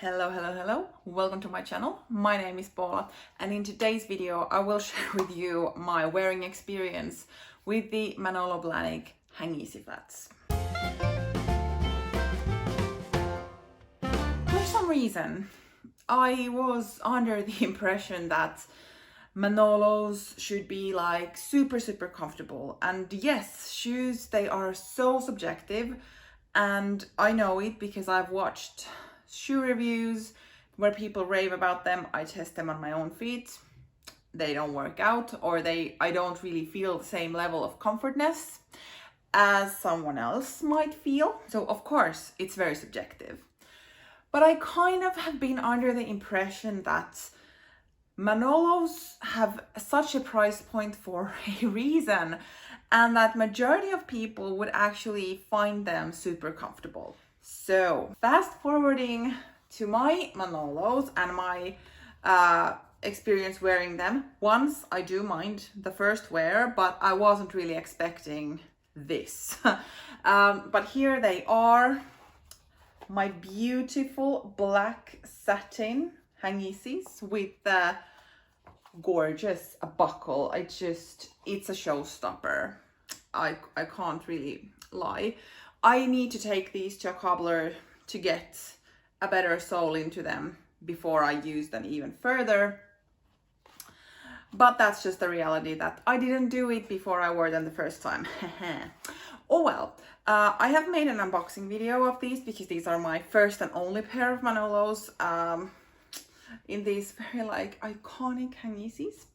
Hello. Welcome to my channel. My name is Paula, and in today's video I will share with you my wearing experience with the Manolo Blahnik Hangisi flats. For some reason, I was under the impression that Manolos should be like super comfortable, and yes, shoes, they are so subjective, and I know it because I've watched shoe reviews where people rave about them. I test them on my own feet. They don't work out, or I don't really feel the same level of comfortness as someone else might feel. So of course it's very subjective. But I kind of have been under the impression that Manolos have such a price point for a reason, and that majority of people would actually find them super comfortable. So fast forwarding to my Manolos and my experience wearing them. Once I do mind the first wear, but I wasn't really expecting this. But here they are, my beautiful black satin Hangisis with the gorgeous buckle. It's a showstopper. I can't really lie. I need to take these to a cobbler to get a better sole into them before I use them even further. But that's just the reality, that I didn't do it before I wore them the first time. Oh well, I have made an unboxing video of these because these are my first and only pair of Manolos in these very like iconic Hangisis.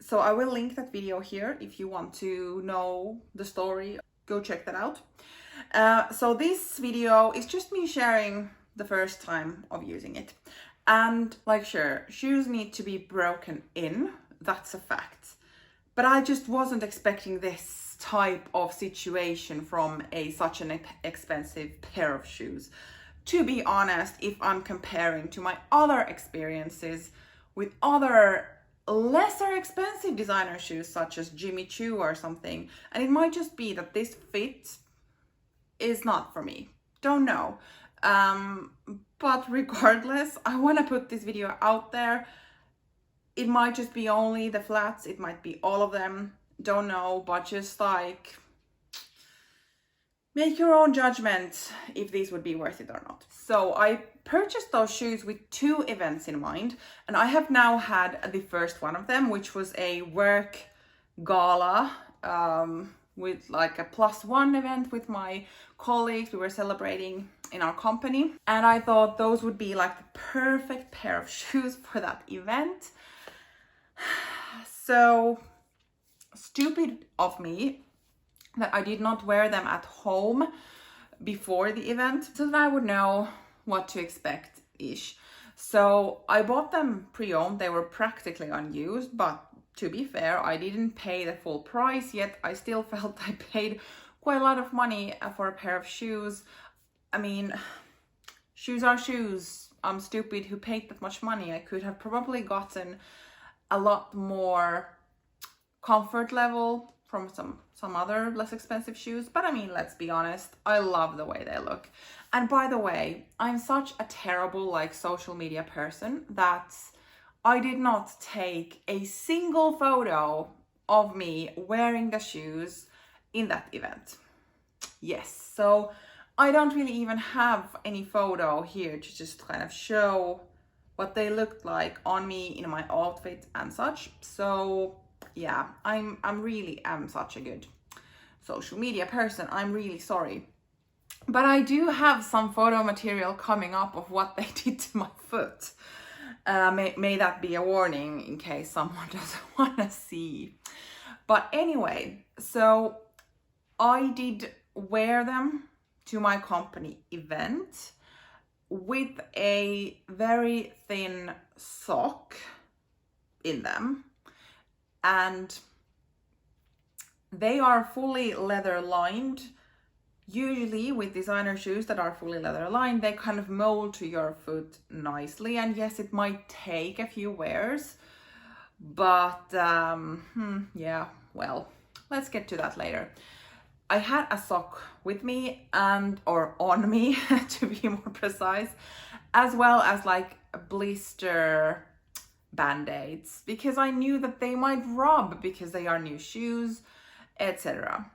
So I will link that video here if you want to know the story. Go check that out. So this video is just me sharing the first time of using it. And like, sure, shoes need to be broken in, that's a fact. But I just wasn't expecting this type of situation from such an expensive pair of shoes. To be honest, if I'm comparing to my other experiences with other lesser expensive designer shoes such as Jimmy Choo or something, and it might just be that this fit is not for me, don't know. But regardless, I want to put this video out there. It might just be only the flats, it might be all of them, don't know, but just like make your own judgment if these would be worth it or not. So I purchased those shoes with two events in mind, and I have now had the first one of them, which was a work gala with like a +1 event with my colleagues. We were celebrating in our company, and I thought those would be like the perfect pair of shoes for that event. So stupid of me that I did not wear them at home before the event so that I would know what to expect-ish. So I bought them pre-owned. They were practically unused, but to be fair, I didn't pay the full price yet. I still felt I paid quite a lot of money for a pair of shoes. I mean, shoes are shoes. I'm stupid who paid that much money. I could have probably gotten a lot more comfort level from some other less expensive shoes, but I mean, let's be honest, I love the way they look. And by the way, I'm such a terrible like social media person that I did not take a single photo of me wearing the shoes in that event. Yes, so I don't really even have any photo here to just kind of show what they looked like on me in my outfit and such. So yeah, I'm really am such a good social media person. I'm really sorry. But I do have some photo material coming up of what they did to my foot. May that be a warning in case someone doesn't want to see. But anyway, so I did wear them to my company event with a very thin sock in them, and they are fully leather lined. Usually with designer shoes that are fully leather lined, they kind of mold to your foot nicely, and yes, it might take a few wears, but yeah, well, let's get to that later. I had a sock with me or on me to be more precise, as well as like blister band-aids, because I knew that they might rub because they are new shoes, etc.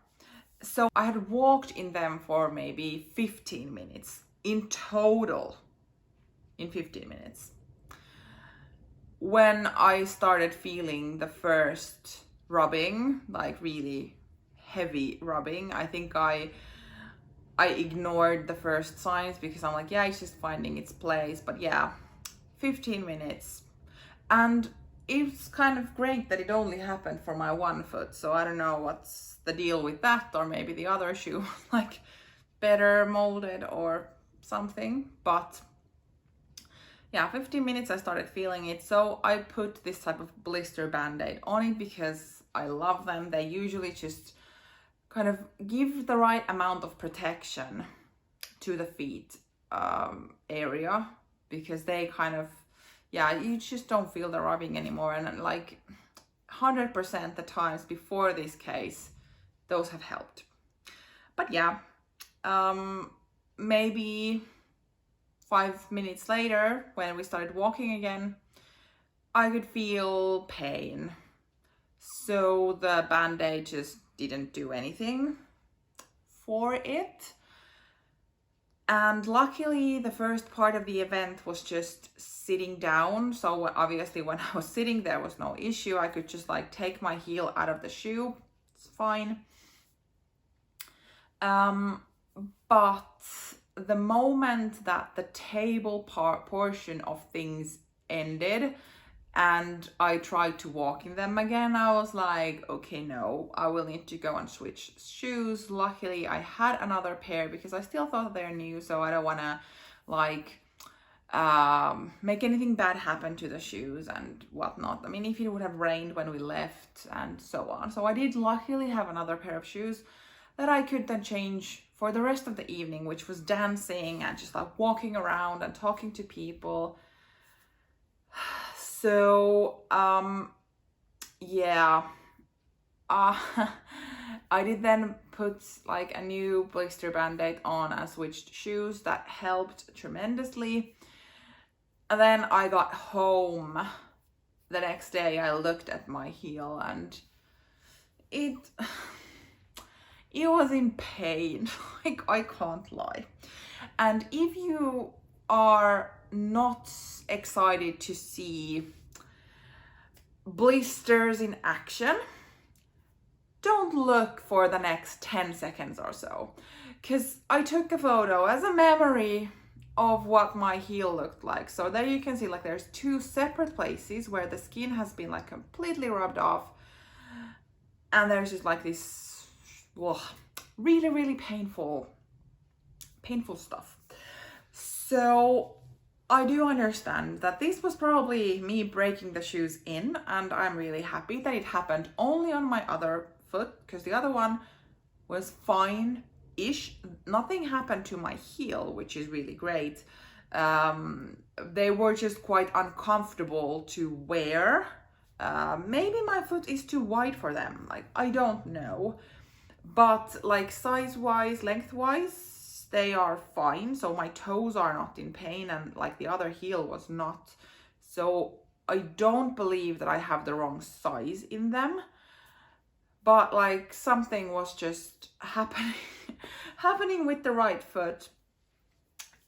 So I had walked in them for maybe 15 minutes in total, in 15 minutes. When I started feeling the first rubbing, like really heavy rubbing, I think I ignored the first signs because I'm like, yeah, it's just finding its place. But yeah, 15 minutes. And it's kind of great that it only happened for my one foot. So I don't know what's the deal with that, or maybe the other shoe was like better molded or something. But yeah, 15 minutes I started feeling it. So I put this type of blister band-aid on it because I love them. They usually just kind of give the right amount of protection to the feet area, because they kind of, yeah, you just don't feel the rubbing anymore. And like 100% the times before this case, those have helped. But yeah, maybe 5 minutes later, when we started walking again, I could feel pain. So the band-aid just didn't do anything for it. And luckily, the first part of the event was just sitting down. So obviously when I was sitting, there was no issue. I could just like take my heel out of the shoe. It's fine. But the moment that the table portion of things ended and I tried to walk in them again, I was like, okay, no, I will need to go and switch shoes. Luckily, I had another pair because I still thought they're new, so I don't want to like make anything bad happen to the shoes and whatnot. I mean, if it would have rained when we left and so on. So I did luckily have another pair of shoes that I could then change for the rest of the evening, which was dancing and just like walking around and talking to people. So, yeah, I did then put like a new blister band-aid on and switched shoes. That helped tremendously. And then I got home the next day. I looked at my heel and it was in pain. Like, I can't lie. And if you are not excited to see blisters in action, don't look for the next 10 seconds or so, because I took a photo as a memory of what my heel looked like. So there you can see like there's two separate places where the skin has been like completely rubbed off, and there's just like this really painful stuff. So I do understand that this was probably me breaking the shoes in, and I'm really happy that it happened only on my other foot, because the other one was fine-ish. Nothing happened to my heel, which is really great. They were just quite uncomfortable to wear. Maybe my foot is too wide for them, like, I don't know. But like size-wise, length-wise, they are fine. So my toes are not in pain, and like the other heel was not. So I don't believe that I have the wrong size in them. But like something was just happening with the right foot.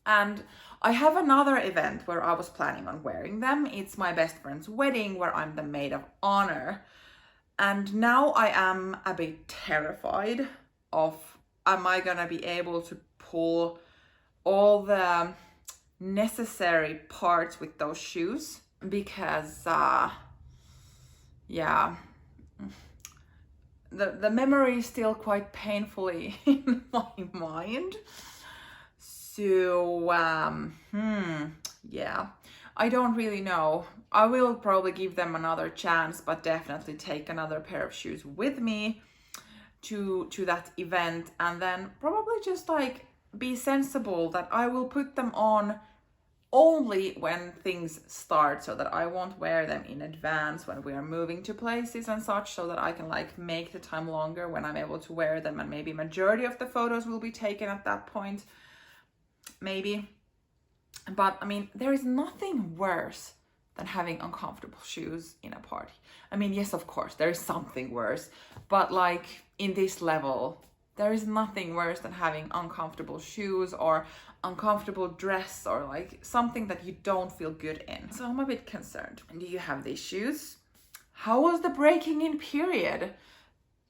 And I have another event where I was planning on wearing them. It's my best friend's wedding where I'm the maid of honor. And now I am a bit terrified of, am I gonna be able to pull all the necessary parts with those shoes? Because yeah, the memory is still quite painfully in my mind. So yeah, I don't really know. I will probably give them another chance, but definitely take another pair of shoes with me to that event, and then probably just like be sensible that I will put them on only when things start, so that I won't wear them in advance when we are moving to places and such, so that I can like make the time longer when I'm able to wear them, and maybe majority of the photos will be taken at that point, maybe. But I mean, there is nothing worse than having uncomfortable shoes in a party. I mean, yes, of course, there is something worse, but like in this level, there is nothing worse than having uncomfortable shoes or uncomfortable dress or like something that you don't feel good in. So I'm a bit concerned. Do you have these shoes? How was the breaking in period?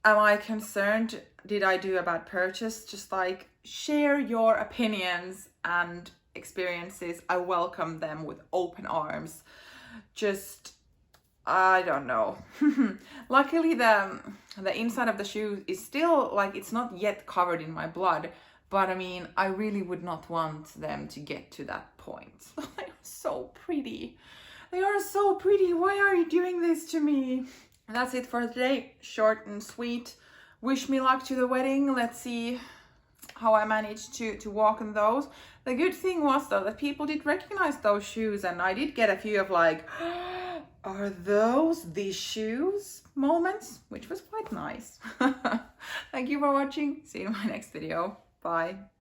Am I concerned? Did I do a bad purchase? Just like share your opinions and experiences. I welcome them with open arms. Just, I don't know. Luckily the inside of the shoe is still like, it's not yet covered in my blood, but I mean, I really would not want them to get to that point. They are so pretty. They are so pretty. Why are you doing this to me? And that's it for today. Short and sweet. Wish me luck to the wedding. Let's see how I managed to walk in those. The good thing was though that people did recognize those shoes, and I did get a few of like, are those these shoes moments, which was quite nice. Thank you for watching. See you in my next video. Bye.